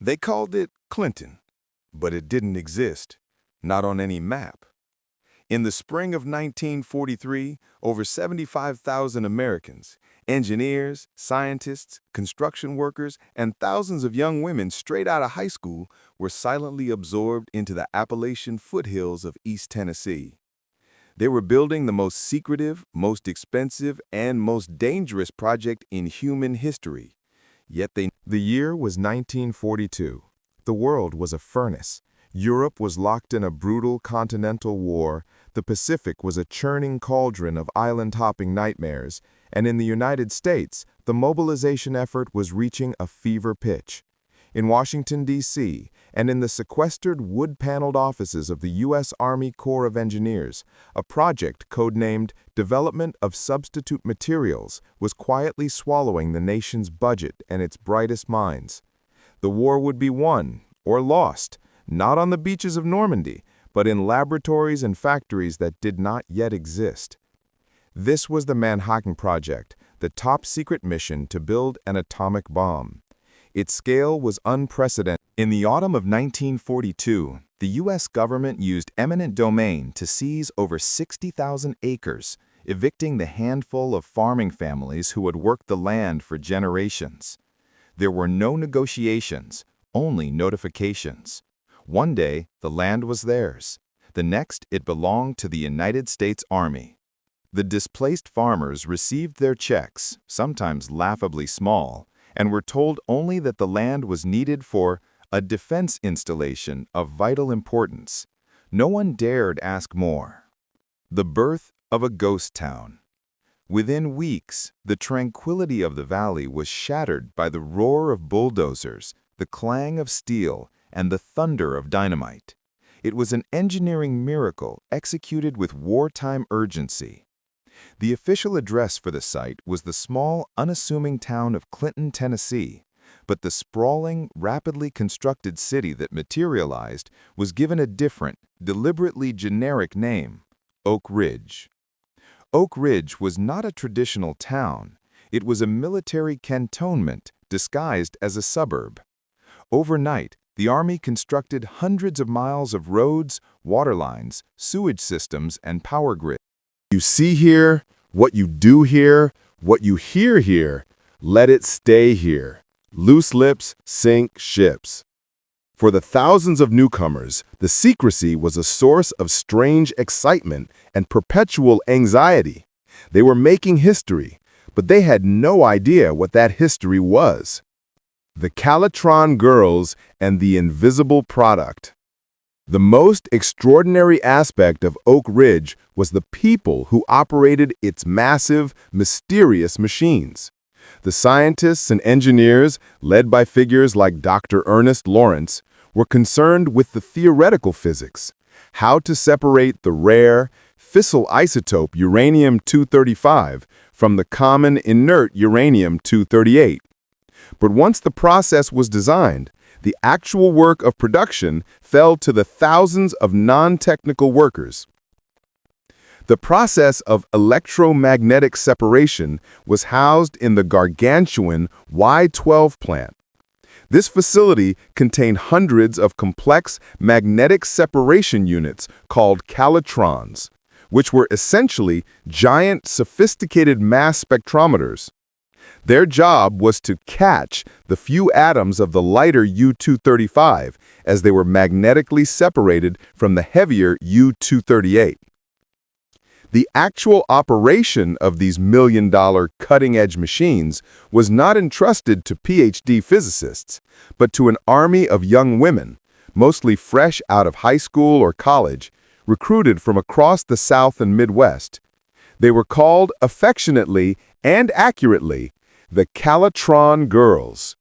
They called it Clinton, but it didn't exist, not on any map. In the spring of 1943, over 75,000 Americans, engineers, scientists, construction workers, and thousands of young women straight out of high school were silently absorbed into the Appalachian foothills of East Tennessee. They were building the most secretive, most expensive, and most dangerous project in human history. The year was 1942. The world was a furnace. Europe was locked in a brutal continental war, the Pacific was a churning cauldron of island-hopping nightmares, and in the United States, the mobilization effort was reaching a fever pitch. In Washington, D.C., and in the sequestered wood-paneled offices of the U.S. Army Corps of Engineers, a project codenamed Development of Substitute Materials was quietly swallowing the nation's budget and its brightest minds. The war would be won, or lost, not on the beaches of Normandy, but in laboratories and factories that did not yet exist. This was the Manhattan Project, the top-secret mission to build an atomic bomb. Its scale was unprecedented. In the autumn of 1942, the U.S. government used eminent domain to seize over 60,000 acres, evicting the handful of farming families who had worked the land for generations. There were no negotiations, only notifications. One day, the land was theirs. The next, it belonged to the United States Army. The displaced farmers received their checks, sometimes laughably small, and were told only that the land was needed for a defense installation of vital importance. No one dared ask more. The birth of a ghost town. Within weeks, the tranquility of the valley was shattered by the roar of bulldozers, the clang of steel, and the thunder of dynamite. It was an engineering miracle executed with wartime urgency. The official address for the site was the small, unassuming town of Clinton, Tennessee, but the sprawling, rapidly constructed city that materialized was given a different, deliberately generic name: Oak Ridge. Oak Ridge was not a traditional town. It was a military cantonment disguised as a suburb. Overnight, the Army constructed hundreds of miles of roads, water lines, sewage systems, and power grids. You see here, what you do here, what you hear here, let it stay here. Loose lips sink ships. For the thousands of newcomers, the secrecy was a source of strange excitement and perpetual anxiety. They were making history, but they had no idea what that history was. The Calitron Girls and the Invisible Product. The most extraordinary aspect of Oak Ridge was the people who operated its massive, mysterious machines. The scientists and engineers, led by figures like Dr. Ernest Lawrence, were concerned with the theoretical physics, how to separate the rare, fissile isotope uranium-235 from the common inert uranium-238. But once the process was designed, the actual work of production fell to the thousands of non-technical workers. The process of electromagnetic separation was housed in the gargantuan Y-12 plant. This facility contained hundreds of complex magnetic separation units called calitrons, which were essentially giant, sophisticated mass spectrometers. Their job was to catch the few atoms of the lighter U-235 as they were magnetically separated from the heavier U-238. The actual operation of these million-dollar cutting-edge machines was not entrusted to PhD physicists, but to an army of young women, mostly fresh out of high school or college, recruited from across the South and Midwest. They were called affectionately and accurately the Calitron Girls.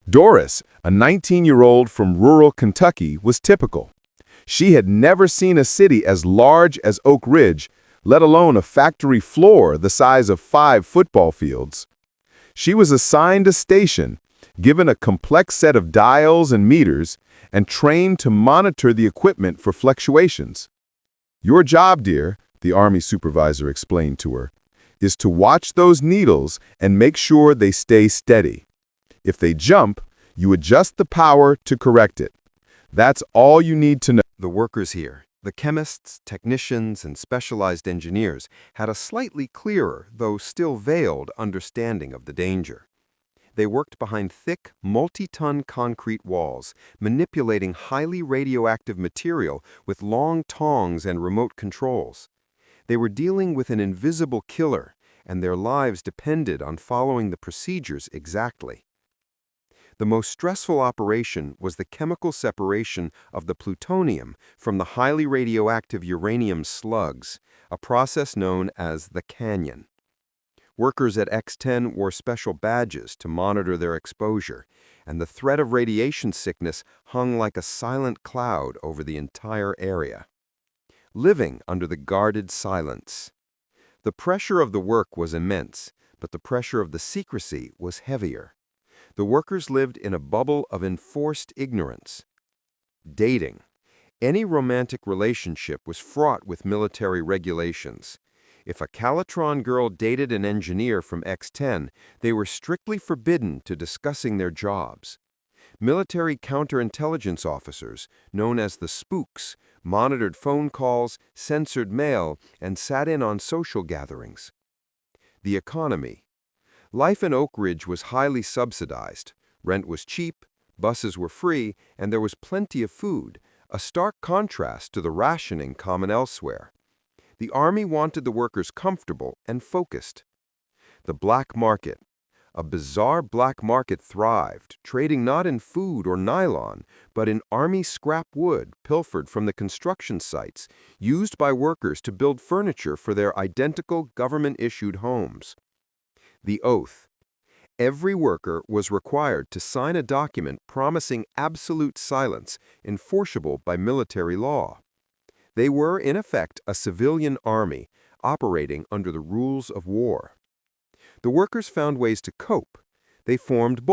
Doris, a 19-year-old from rural Kentucky, was typical. She had never seen a city as large as Oak Ridge, let alone a factory floor the size of 5 football fields. She was assigned a station, given a complex set of dials and meters, and trained to monitor the equipment for fluctuations. "Your job, dear," the Army supervisor explained to her, "is to watch those needles and make sure they stay steady. If they jump, You adjust the power to correct it. That's all you need to know. The workers here, the chemists, technicians, and specialized engineers, had a slightly clearer, though still veiled, understanding of the danger. They worked behind thick, multi-ton concrete walls, manipulating highly radioactive material with long tongs and remote controls. They were dealing with an invisible killer, and their lives depended on following the procedures exactly. The most stressful operation was the chemical separation of the plutonium from the highly radioactive uranium slugs, a process known as the canyon. Workers at X-10 wore special badges to monitor their exposure, and the threat of radiation sickness hung like a silent cloud over the entire area. Living under the guarded silence. The pressure of the work was immense, but the pressure of the secrecy was heavier. The workers lived in a bubble of enforced ignorance. Dating. Any romantic relationship was fraught with military regulations. If a Calitron girl dated an engineer from X-10, they were strictly forbidden to discussing their jobs. Military counterintelligence officers, known as the spooks, monitored phone calls, censored mail, and sat in on social gatherings. The economy. Life in Oak Ridge was highly subsidized. Rent was cheap, buses were free, and there was plenty of food, a stark contrast to the rationing common elsewhere. The Army wanted the workers comfortable and focused. The black market. A bizarre black market thrived, trading not in food or nylon, but in Army scrap wood pilfered from the construction sites, used by workers to build furniture for their identical government-issued homes. The oath. Every worker was required to sign a document promising absolute silence, enforceable by military law. They were, in effect, a civilian army, operating under the rules of war. The workers found ways to cope. They formed